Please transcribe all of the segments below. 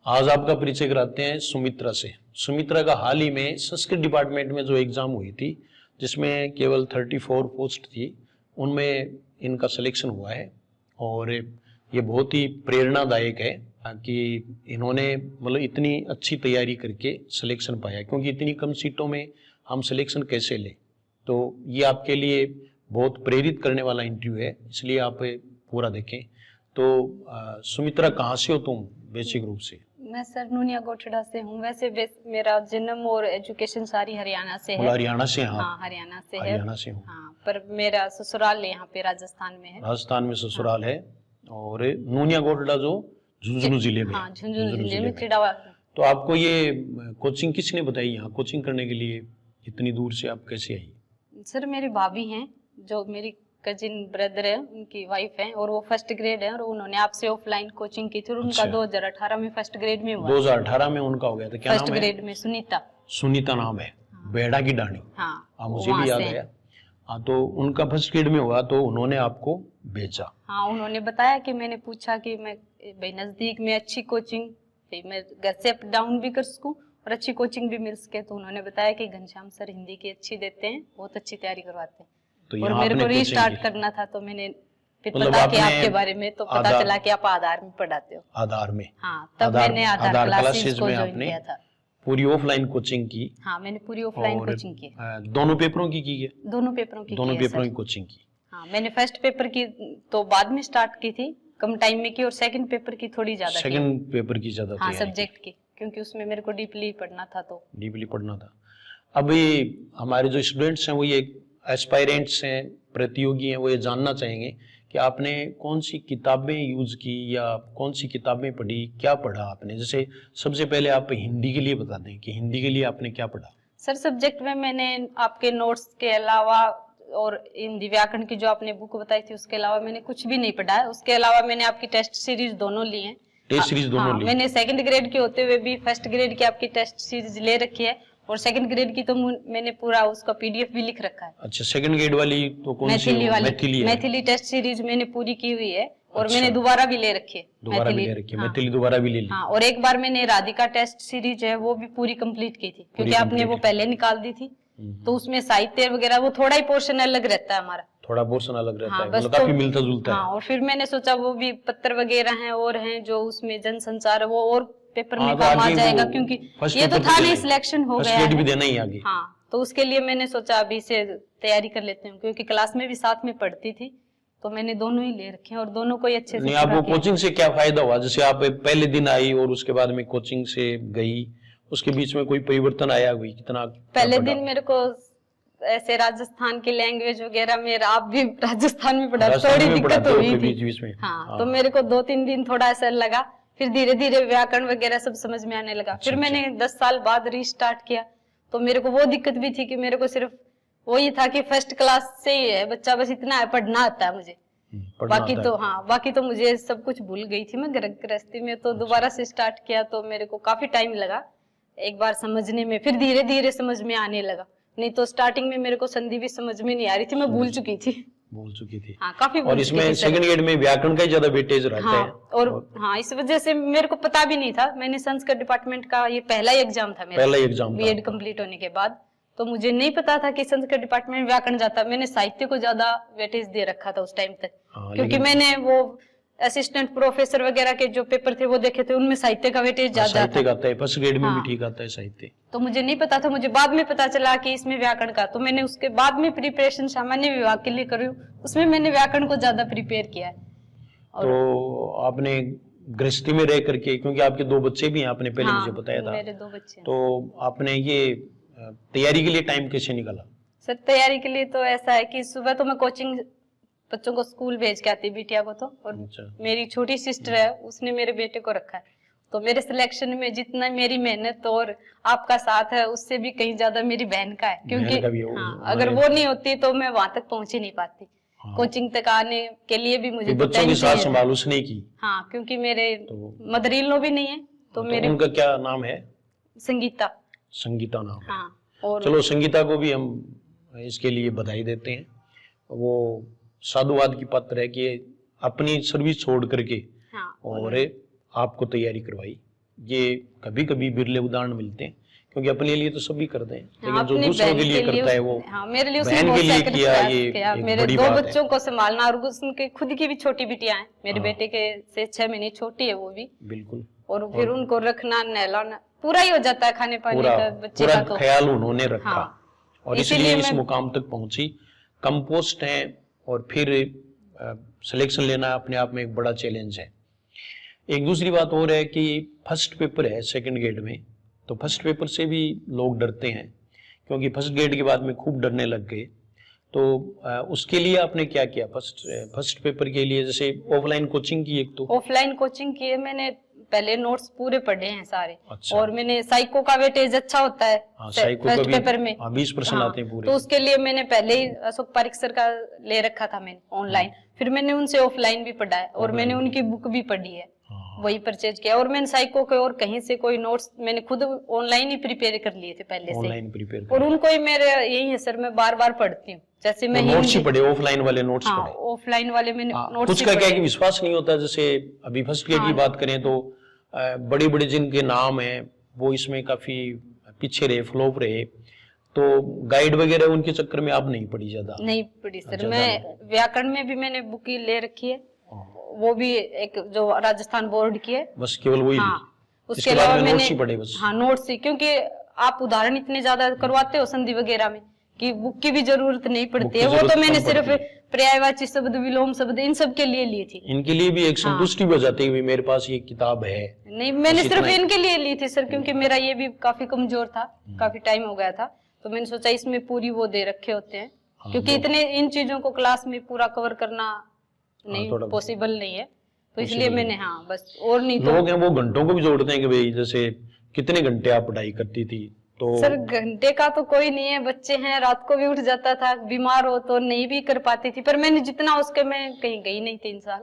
आज आपका परिचय कराते हैं सुमित्रा से। सुमित्रा का हाल ही में संस्कृत डिपार्टमेंट में जो एग्जाम हुई थी, जिसमें केवल 34 पोस्ट थी, उनमें इनका सिलेक्शन हुआ है। और ये बहुत ही प्रेरणादायक है कि इन्होंने मतलब इतनी अच्छी तैयारी करके सिलेक्शन पाया, क्योंकि इतनी कम सीटों में हम सिलेक्शन कैसे लें। तो ये आपके लिए बहुत प्रेरित करने वाला इंटरव्यू है, इसलिए आप पूरा देखें। तो सुमित्रा, कहाँ से हो तुम बेसिक रूप से? मैं सर नूनिया गोठड़ा से हूँ। वैसे मेरा जन्म और एजुकेशन सारी हरियाणा से है। हरियाणा से? हाँ, हरियाणा से है। हरियाणा से हूँ। हाँ, पर मेरा ससुराल यहाँ पे राजस्थान में है। राजस्थान में ससुराल है। और नूनिया गोठड़ा जो झुंझुनू जिले में? हाँ, झुंझुनू जिले में चिड़ावा। तो आपको ये कोचिंग किसने बताई, यहाँ कोचिंग करने के लिए इतनी दूर से आप कैसे आई? सर मेरी भाभी हैं, जो मेरी कजिन ब्रदर है, उनकी वाइफ है, और वो फर्स्ट ग्रेड है, और उन्होंने आपसे ऑफलाइन कोचिंग की थी और उनका 2018 में फर्स्ट ग्रेड में हुआ। 2018 में उनका हो गया था। क्या नाम है? फर्स्ट ग्रेड में सुनीता। सुनीता नाम है। हाँ। बेड़ा की डाणी। हाँ, मुझे भी याद आया। हाँ, तो उनका फर्स्ट ग्रेड में हुआ तो उन्होंने आपको भेजा? हाँ, उन्होंने बताया कि मैंने पूछा कि मैं भाई नजदीक में अच्छी कोचिंग, मैं घर से अप डाउन भी कर सकूं और अच्छी कोचिंग भी मिल सके, तो उन्होंने बताया कि घनश्याम सर हिंदी की अच्छी देते हैं, बहुत अच्छी तैयारी करवाते हैं। तो और मेरे को रीस्टार्ट करना था, तो मैंने फिर पता किया आपके बारे में, तो पता चला कि आप आधार में पढ़ाते हो। आधार में? हाँ, तब मैंने आधार क्लासेस को ज्वाइन किया था। पूरी ऑफलाइन कोचिंग की? हाँ, मैंने पूरी ऑफलाइन कोचिंग की। दोनों पेपरों की है? दोनों पेपरों की कोचिंग की। हाँ, मैंने फर्स्ट पेपर की तो बाद में स्टार्ट की थी, कम टाइम में की, और सेकंड पेपर की थोड़ी ज्यादा। सेकंड पेपर की ज्यादा? हाँ, सब्जेक्ट की, क्योंकि उसमें मेरे को डीपली पढ़ना था। तो डीपली पढ़ना था। अभी हमारे जो स्टूडेंट्स हैं, वो ये एस्पायरेंट्स हैं, प्रतियोगी हैं, वो ये जानना चाहेंगे कि आपने कौन सी किताबें यूज की या कौन सी किताबें पढ़ी, क्या पढ़ा आपने। जैसे सबसे पहले आप हिंदी के लिए बता दें कि हिंदी के लिए आपने क्या पढ़ा। सर सब्जेक्ट में मैंने आपके नोट्स के अलावा और हिंदी व्याकरण की जो आपने बुक बताई थी उसके अलावा मैंने कुछ भी नहीं पढ़ा है। उसके अलावा मैंने आपकी टेस्ट सीरीज दोनों ली है। टेस्ट सीरीज दोनों ली? मैंने सेकंड ग्रेड के होते हुए भी फर्स्ट ग्रेड की आपकी टेस्ट सीरीज ले रखी है, और सेकंड ग्रेड की तो मैंने पूरा उसका पीडीएफ भी लिख रखा है। अच्छा, सेकंड ग्रेड वाली तो कौन सी? मैथिली टेस्ट सीरीज मैंने पूरी की हुई है, और मैंने दोबारा भी ले रखी है। मैथिली दोबारा भी ले ली। हाँ, और एक बार मैंने राधिका टेस्ट सीरीज है वो भी पूरी कंप्लीट की थी, क्योंकि आपने वो पहले निकाल दी थी, तो उसमें साहित्य वगैरह वो थोड़ा ही पोर्शन अलग रहता है हमारा। थोड़ा पोर्शन अलग रहता है, मतलब काफी मिलता जुलता है। हाँ, और फिर मैंने सोचा वो भी पत्र वगैरह हैं और हैं जो उसमें जनसंचार है, वो और पेपर में काम आ जाएगा, क्योंकि ये तो था नहीं, सिलेक्शन हो गया है, भी देना ही आगे। हाँ, तो उसके लिए मैंने सोचा अभी से तैयारी कर लेते हैं, क्योंकि क्लास में भी साथ में पढ़ती थी, तो मैंने दोनों ही ले रखे हैं और दोनों को ही अच्छे से। आपको कोचिंग से क्या फायदा हुआ? जैसे आप पहले दिन आई और उसके बाद में कोचिंग से गई, उसके बीच में कोई परिवर्तन आया? हुई कितना? पहले दिन मेरे को ऐसे राजस्थान की लैंग्वेज वगैरह में, आप भी राजस्थान में पढ़ा, थोड़ी दिक्कत हुई थी। हाँ, तो मेरे को 2-3 दिन थोड़ा ऐसा लगा, फिर धीरे धीरे व्याकरण वगैरह सब समझ में आने लगा। फिर मैंने 10 साल बाद रीस्टार्ट किया, तो मेरे को वो दिक्कत भी थी कि मेरे को सिर्फ वही था कि फर्स्ट क्लास से ही है बच्चा, बस इतना है, पढ़ना आता है मुझे, बाकी तो मुझे सब कुछ भूल गई थी मैं गृहस्थी में। तो दोबारा से स्टार्ट किया, तो मेरे को काफी टाइम लगा एक बार समझने में, फिर धीरे धीरे समझ में आने लगा। नहीं तो स्टार्टिंग में मेरे को संधि भी समझ में नहीं आ रही थी, मैं भूल चुकी थी। हाँ, काफी। और इसमें सेकंड ग्रेड में व्याकरण का ज्यादा वेटेज रहता है। और हाँ, इस वजह से मेरे को पता भी नहीं था। मैंने संस्कृत डिपार्टमेंट का ये पहला ही एग्जाम था मेरा, पहला एग्जाम बीएड कंप्लीट होने के बाद, तो मुझे नहीं पता था कि संस्कृत डिपार्टमेंट में व्याकरण जाता। मैंने साहित्य को ज्यादा वेटेज दे रखा था उस टाइम तक, क्योंकि मैंने वो असिस्टेंट प्रोफेसर वगैरह के जो पेपर थे वो देखे थे, उनमें साहित्य का वेटेज ज्यादा था। फर्स्ट ग्रेड में भी ठीक आता है साहित्य, तो मुझे नहीं पता था। मुझे बाद में पता चला कि इसमें व्याकरण का, तो मैंने उसके बाद में प्रिपरेशन सामान्य विभाग के लिए करी, उसमें मैंने व्याकरण को ज्यादा प्रिपेयर किया है। तो आपने गृहस्थी में रह करके, क्योंकि आपके 2 बच्चे भी हैं, आपने पहले मुझे बताया था। मेरे 2 बच्चे। तो आपने ये तैयारी के लिए टाइम कैसे निकाला? सर तैयारी के लिए तो ऐसा है कि सुबह तो मैं कोचिंग बच्चों को स्कूल भेज के आती, बिटिया को तो, और मेरी छोटी सिस्टर है उसने मेरे बेटे को रखा है, तो मेरे सिलेक्शन में जितना मेरी मेहनत और आपका साथ है उससे भी कहीं ज्यादा मेरी बहन का है, क्योंकि अगर वो नहीं होती तो मैं वहां तक पहुंच ही नहीं पाती। कोचिंग तक आने के लिए भी मुझे बच्चों के साथ संभाल उसने की। हाँ, क्योंकि मेरे मदर इन लॉ भी नहीं है, तो मेरे। उनका क्या नाम है? संगीता। संगीता नाम है। हाँ, और चलो संगीता को भी हम इसके लिए बधाई देते हैं। वो साधुवाद की पात्र है कि अपनी सर्विस छोड़ करके और आपको तैयारी करवाई। ये कभी कभी बिरले उदाहरण मिलते हैं, क्योंकि अपने लिए तो सभी करते हैं, लेकिन जो दूसरों के लिए करता है वो मेरे लिए बहन के लिए किया, ये एक मेरे बड़ी 2 बात है। बच्चों को संभालना, और उनके खुद की भी छोटी बिटियां हैं, मेरे बेटे के से 6 महीने छोटी है वो भी, बिल्कुल, और फिर उनको रखना, नहलाना पूरा ही हो जाता है, खाने पानी का बच्चे का तो ख्याल उन्होंने रखा। हाँ, और इसलिए इस मुकाम तक पहुंची। कंपोस्ट है और फिर सिलेक्शन लेना अपने आप में एक बड़ा चैलेंज है। एक दूसरी बात और है कि फर्स्ट पेपर है सेकंड ग्रेड में, तो फर्स्ट पेपर से भी लोग डरते हैं, क्योंकि फर्स्ट ग्रेड के बाद में खूब डरने लग गए। तो उसके लिए आपने क्या किया फर्स्ट पेपर के लिए? जैसे ऑफलाइन कोचिंग की, एक तो ऑफलाइन कोचिंग की है मैंने, पहले नोट्स पूरे पढ़े हैं सारे। अच्छा। और मैंने साइको का वेटेज अच्छा होता है फर्स्ट पेपर में, 20% आते हैं पूरे, तो उसके लिए मैंने पहले ही अशोक पारिक सर का ले रखा था मैंने ऑनलाइन, फिर मैंने उनसे ऑफलाइन भी पढ़ा है, और मैंने उनकी बुक भी पढ़ी है, वही परचेज किया। और मैंने साइको के और कहीं से कोई नोट्स मैंने खुद ऑनलाइन ही प्रिपेयर कर लिए थे पहले से, ऑनलाइन प्रिपेयर, और उनको ही मेरे यही है सर, मैं बार बार पढ़ती हूँ। जैसे मैं नोट्स ही पढ़े, ऑफलाइन वाले नोट्स पढ़े। ऑफलाइन वाले मैंने नोट्स कुछ का क्या कि विश्वास नहीं होता, जैसे अभी फर्स्ट ग्रेड की बात करें तो बड़े बड़े जिनके नाम हैं वो इसमें काफी पीछे रहे, फ्लॉप रहे, तो गाइड वगैरह उनके चक्कर में आप नहीं पढ़ी? ज्यादा नहीं पढ़ी सर। मैं व्याकरण में भी मैंने बुक ले रखी है, वो भी एक जो राजस्थान बोर्ड की है, बस केवल वही। उसके अलावा मैंने नोट्स ही पढ़े बस। नोट्स ही, क्योंकि आप उदाहरण इतने ज्यादा करवाते हो संधि वगैरह में कि बुक की भी जरूरत नहीं पड़ती है। वो तो मैंने सिर्फ पर्यायवाची शब्द, विलोम शब्द, इन सब के लिए ली थी। इनके लिए भी एक संतुष्टि हो जाती है, मेरे पास ये किताब है। नहीं, मैंने सिर्फ इनके लिए ली थी सर, क्योंकि मेरा ये भी काफी कमजोर था, काफी टाइम हो गया था, तो मैंने सोचा इसमें पूरी वो दे रखे होते हैं, क्योंकि इतने इन चीजों को क्लास में पूरा कवर करना नहीं पॉसिबल नहीं है, तो इसलिए मैंने बस। और नहीं तो लोग हैं वो घंटों को भी जोड़ते हैं कि भाई जैसे कितने घंटे आप पढ़ाई करती थी? तो सर घंटे का तो कोई नहीं है, बच्चे हैं, रात को भी उठ जाता था, बीमार हो तो नहीं भी कर पाती थी, पर मैंने जितना उसके, मैं कहीं गई नहीं 3 साल,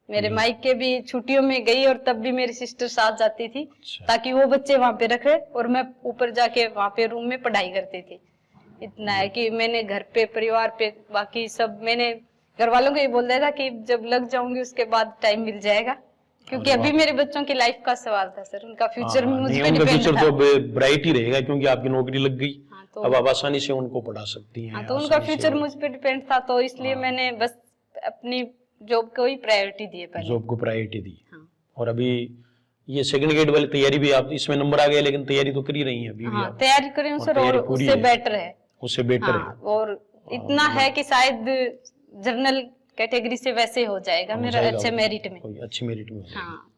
मेरे मायके भी छुट्टियों में गई, और तब भी मेरी सिस्टर साथ जाती थी। अच्छा। ताकि वो बच्चे वहां पे रखे और मैं ऊपर जाके वहां पे रूम में पढ़ाई करती थी। इतना है कि मैंने घर पे, परिवार पे, बाकी सब मैंने घर वालों को ये बोल दिया था कि जब लग जाऊंगी उसके बाद टाइम मिल जाएगा, क्योंकि अभी मेरे बच्चों की लाइफ का सवाल था सर, उनका फ्यूचर मुझ पे डिपेंड था। फ्यूचर तो ब्राइट ही रहेगा, क्योंकि आपकी नौकरी लग गई, तो अब आप आसानी से उनको पढ़ा सकती हैं। तो उनका फ्यूचर मुझ पे डिपेंड था, तो इसलिए मैंने बस अपनी जॉब को ही प्रायोरिटी दी है, पहले जॉब को प्रायोरिटी दी। और अभी ये सेकंड ग्रेड वाली तैयारी भी, आप इसमें नंबर आ गया लेकिन तैयारी तो कर ही रही हैं अभी भी? तैयारी कर रही हूँ सर, और उससे बेटर है, उससे बेटर है। और इतना है कि शायद जर्नल कैटेगरी से वैसे हो जाएगा मेरा, अच्छे मेरिट में, अच्छी मेरिट में।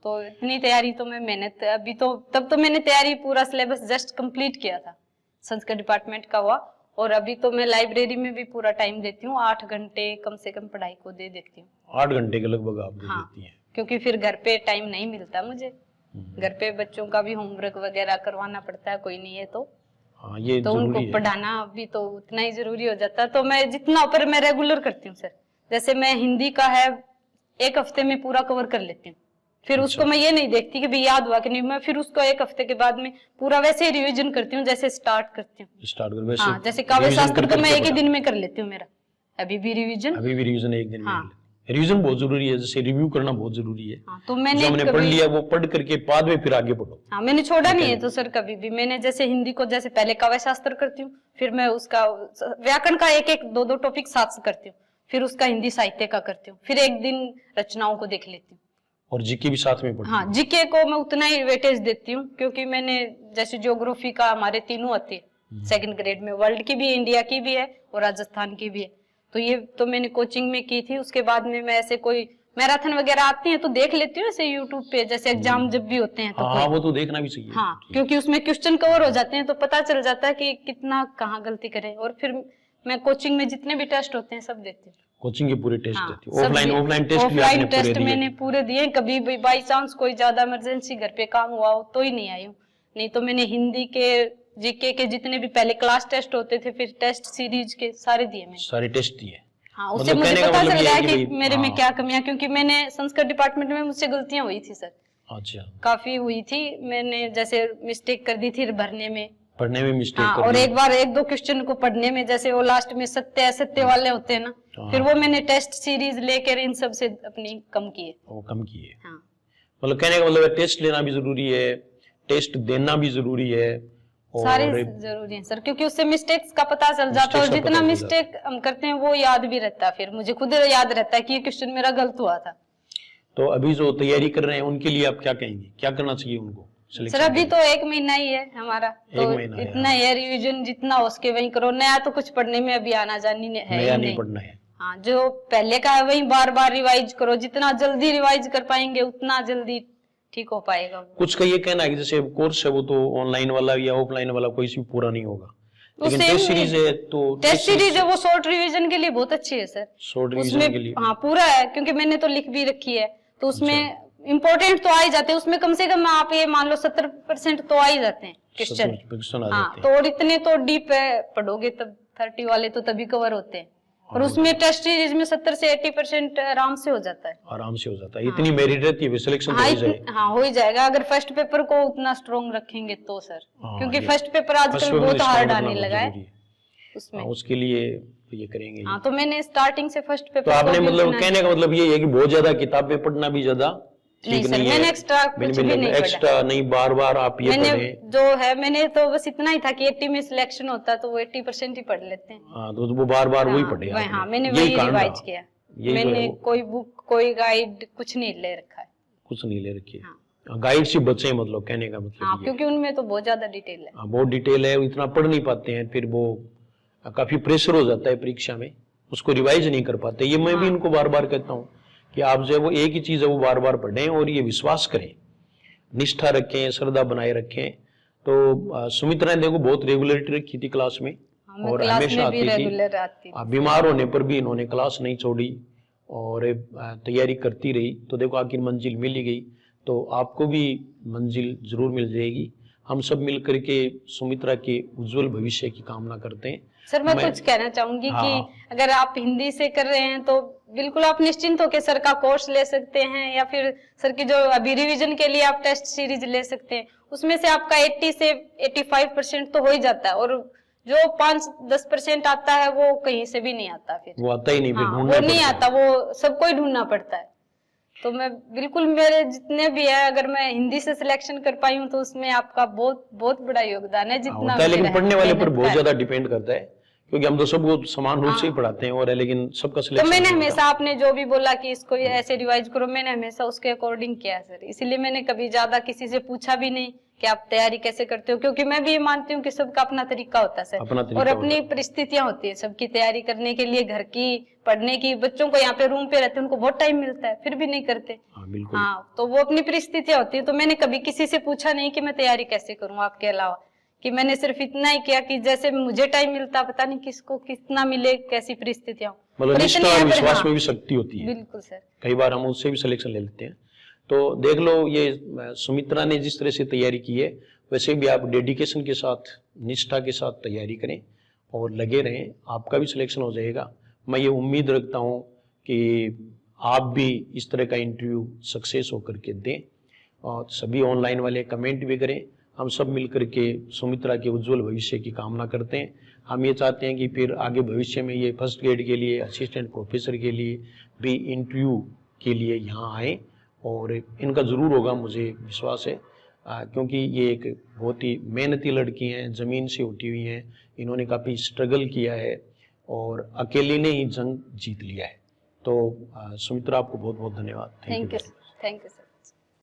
तो इतनी तैयारी तो मैं मेहनत, अभी तो तब तो मैंने तैयारी पूरा सिलेबस जस्ट कंप्लीट किया था, संस्कृत डिपार्टमेंट का हुआ, और अभी तो मैं लाइब्रेरी में भी पूरा टाइम देती हूँ, 8 घंटे कम से कम पढ़ाई को दे देती हूँ। 8 घंटे के लगभग आप दे देती हैं? क्योंकि फिर घर पे टाइम नहीं मिलता मुझे, घर पे बच्चों का भी होमवर्क वगैरह करवाना पड़ता है, कोई नहीं है तो ये तो उनको पढ़ाना भी तो उतना ही जरूरी हो जाता है। तो मैं जितना ऊपर मैं रेगुलर करती हूँ सर, जैसे मैं हिंदी का है 1 हफ्ते में पूरा कवर कर लेती हूँ, फिर उसको मैं ये नहीं देखती कि भाई याद हुआ कि नहीं, मैं फिर उसको 1 हफ्ते के बाद में पूरा वैसे ही रिवीजन करती हूँ जैसे स्टार्ट करती हूँ। जैसे काव्य शास्त्र तो मैं 1 ही दिन में कर लेती हूँ, मेरा अभी भी रिवीजन 1 दिन में। रिवीजन बहुत जरूरी है, जैसे रिव्यू करना बहुत जरूरी है। तो मैंने जो हमने पढ़ लिया वो पढ़ करके बाद में फिर आगे पढ़ो। मैंने छोड़ा नहीं है तो सर कभी भी। मैंने जैसे हिंदी को जैसे पहले काव्य शास्त्र करती हूँ, फिर मैं उसका व्याकरण का 1-1, 2-2 टॉपिक साथ से करती हूँ, फिर उसका हिंदी साहित्य का करती हूँ, फिर 1 दिन रचनाओं को देख लेती हूँ, और जीके भी साथ में पढ़ती हूँ। जीके को मैं उतना ही वेटेज देती हूँ, क्योंकि मैंने जैसे ज्योग्राफी का हमारे 3 आती है सेकंड ग्रेड में, वर्ल्ड की भी, इंडिया की भी है और राजस्थान की भी है, तो ये तो मैंने कोचिंग में की थी। उसके बाद में मैं ऐसे कोई मैराथन वगैरह आती है तो देख लेती हूँ ऐसे यूट्यूब पे, जैसे एग्जाम जब भी होते हैं तो वो तो देखना भी चाहिए। क्योंकि उसमें क्वेश्चन कवर हो जाते हैं तो पता चल जाता है कि कितना कहाँ गलती करें। और फिर मैं कोचिंग में जितने भी टेस्ट होते हैं सब देती हूँ। कोचिंग के पूरे टेस्ट देती हूँ? ऑफलाइन टेस्ट मैंने पूरे दिए। कभी भी बाई चांस कोई ज्यादा इमरजेंसी घर पे काम हुआ हो तो ही नहीं आई हूँ, नहीं तो मैंने हिंदी के, जीके के जितने भी पहले क्लास टेस्ट होते थे, फिर टेस्ट सीरीज के सारे दिए मैंने। सारे टेस्ट दिए? उससे मुझे पता चल गया कि मेरे में क्या कमियां, क्योंकि मैंने संस्कृत डिपार्टमेंट में मुझसे गलतियां हुई थी सर। अच्छा। काफी हुई थी, मैंने जैसे मिस्टेक कर दी थी पढ़ने में मिस्टेक और एक बार 1-2 क्वेश्चन को पढ़ने में, जैसे वो लास्ट में सत्य असत्य वाले होते हैं ना, फिर वो मैंने टेस्ट सीरीज लेकर इन सब से अपनी कम किए। मतलब कहने का मतलब टेस्ट लेना भी जरूरी है, टेस्ट देना भी जरूरी है सारे और जरूरी है सर, क्योंकि उससे मिस्टेक्स का पता चल जाता है और जितना मिस्टेक हम करते हैं वो याद भी रहता है, फिर मुझे खुद याद रहता है कि ये क्वेश्चन मेरा गलत हुआ था। तो अभी जो तैयारी कर रहे हैं उनके लिए आप क्या कहेंगे, क्या करना चाहिए उनको? सर अभी तो 1 महीना ही है हमारा, तो इतना है, रिविजन जितना हो सके वही करो, नया तो कुछ पढ़ने में अभी आना जानी है, नया नहीं पढ़ना है। हाँ, जो पहले का है वही बार बार रिवाइज करो, जितना जल्दी रिवाइज कर पाएंगे उतना जल्दी ठीक हो पाएगा। कुछ का ये कहना है कि जैसे कोर्स है वो तो ऑनलाइन वाला या ऑफलाइन वाला कोई सी पूरा नहीं होगा, लेकिन टेस्ट सीरीज है तो टेस्ट सीरीज है वो शॉर्ट रिवीजन के लिए बहुत अच्छी है सर। शॉर्ट रिवीजन के लिए हाँ पूरा है, क्योंकि मैंने तो लिख भी रखी है, तो उसमें इम्पोर्टेंट तो आ ही जाते हैं, उसमें कम से कम आप ये मान लो 70% तो आ ही जाते हैं क्वेश्चन। हाँ, तो और इतने तो डीप पढ़ोगे तब 30 वाले तो तभी कवर होते हैं, और उसमें टेस्ट सीरीज में 70 से 80% आराम से हो जाता है। आराम से हो जाता है, इतनी मेरिट रहती है, सिलेक्शन हो जाएगा। हाँ हो ही जाएगा अगर फर्स्ट पेपर को उतना स्ट्रॉन्ग रखेंगे तो सर, क्योंकि फर्स्ट पेपर आजकल बहुत हार्ड आने लगा है उसमें, उसके लिए ये करेंगे। हाँ, तो मैंने स्टार्टिंग से फर्स्ट पेपर तो आपने मतलब कहने का मतलब ये है कि बहुत ज्यादा किताबें पढ़ना भी ज्यादा नहीं सर, मैंने एक्स्ट्रा कुछ भी नहीं एक्स्ट्रा नहीं, बार बार आप ये पढ़ें। जो है मैंने तो बस इतना ही था कि 80 में सिलेक्शन होता तो वो 80% ही पढ़ लेते हैं। हाँ, तो वो बार बार वही पढ़े। हाँ, मैंने वही रिवाइज किया, मैंने कोई बुक कोई गाइड कुछ नहीं ले रखा है, कुछ नहीं ले रखी है। गाइड से बचे मतलब कहने का मतलब। हाँ, क्योंकि उनमें तो बहुत ज्यादा डिटेल है। बहुत डिटेल है, इतना पढ़ नहीं पाते हैं, फिर वो काफी प्रेशर हो जाता है परीक्षा में, उसको रिवाइज नहीं कर पाते। ये मैं भी इनको बार बार कहता हूँ कि आप जो है वो एक ही चीज है वो बार बार पढ़ें और ये विश्वास करें, निष्ठा रखें, श्रद्धा बनाए रखें। तो सुमित्रा ने देखो बहुत रेगुलरिटी रखी थी क्लास में और हमेशा आती थी, बीमार होने पर भी इन्होंने क्लास नहीं छोड़ी और तैयारी करती रही, तो देखो आखिर मंजिल मिल ही गई। तो आपको भी मंजिल जरूर मिल जाएगी। हम सब मिलकर के सुमित्रा के उज्जवल भविष्य की कामना करते हैं। सर मैं कुछ कहना चाहूंगी कि अगर आप हिंदी से कर रहे हैं तो बिल्कुल आप निश्चिंत होकर सर का कोर्स ले सकते हैं, या फिर सर की जो अभी रिवीजन के लिए आप टेस्ट सीरीज ले सकते हैं, उसमें से आपका 80 से 85% तो हो ही जाता है, और जो 5-10% आता है वो कहीं से भी नहीं आता, फिर वो आता ही नहीं, फिर वो नहीं आता, वो सबको ही ढूंढना पड़ता है। तो मैं बिल्कुल, मेरे जितने भी है, अगर मैं हिंदी से सिलेक्शन कर पाई हूँ तो उसमें आपका बहुत बहुत बड़ा योगदान है, जितना लेकिन पढ़ने वाले पर बहुत ज्यादा डिपेंड करता है, क्योंकि हम तो सबको समान रूप से ही पढ़ाते हैं, और लेकिन सबका सिलेक्शन। तो मैंने हमेशा आपने जो भी बोला कि इसको ऐसे रिवाइज करो, मैंने हमेशा उसके अकॉर्डिंग किया है सर, इसीलिए मैंने कभी ज्यादा किसी से पूछा भी नहीं कि आप तैयारी कैसे करते हो, क्योंकि मैं भी ये मानती हूँ कि सबका अपना तरीका होता है सर, और अपनी परिस्थितियां होती है सबकी तैयारी करने के लिए, घर की, पढ़ने की। बच्चों को यहाँ पे रूम पे रहते हैं, उनको बहुत टाइम मिलता है, फिर भी नहीं करते। हाँ, तो वो अपनी परिस्थितियां होती है। तो मैंने कभी किसी से पूछा नहीं कि मैं तैयारी कैसे करूँ आपके अलावा, कि मैंने सिर्फ इतना ही किया कि जैसे मुझे टाइम मिलता, पता नहीं किसको कितना मिले, कैसी परिस्थितियां, मतलब विश्वास में भी शक्ति होती है। बिल्कुल सर, कई बार हम उससे भी सिलेक्शन ले लेते हैं। तो देख लो, ये सुमित्रा ने जिस तरह से तैयारी की है, वैसे भी आप डेडिकेशन के साथ, निष्ठा के साथ तैयारी करें और लगे रहें, आपका भी सिलेक्शन हो जाएगा। मैं ये उम्मीद रखता हूँ कि आप भी इस तरह का इंटरव्यू सक्सेस होकर के दें, और सभी ऑनलाइन वाले कमेंट भी करें। हम सब मिलकर के सुमित्रा के उज्जवल भविष्य की कामना करते हैं। हम ये चाहते हैं कि फिर आगे भविष्य में ये फर्स्ट ग्रेड के लिए, असिस्टेंट प्रोफेसर के लिए भी इंटरव्यू के लिए यहाँ आएँ, और इनका ज़रूर होगा, मुझे विश्वास है, क्योंकि ये एक बहुत ही मेहनती लड़की हैं, ज़मीन से उठी हुई हैं, इन्होंने काफ़ी स्ट्रगल किया है और अकेले ने ही जंग जीत लिया है। तो सुमित्रा, आपको बहुत बहुत धन्यवाद। Thank you sir.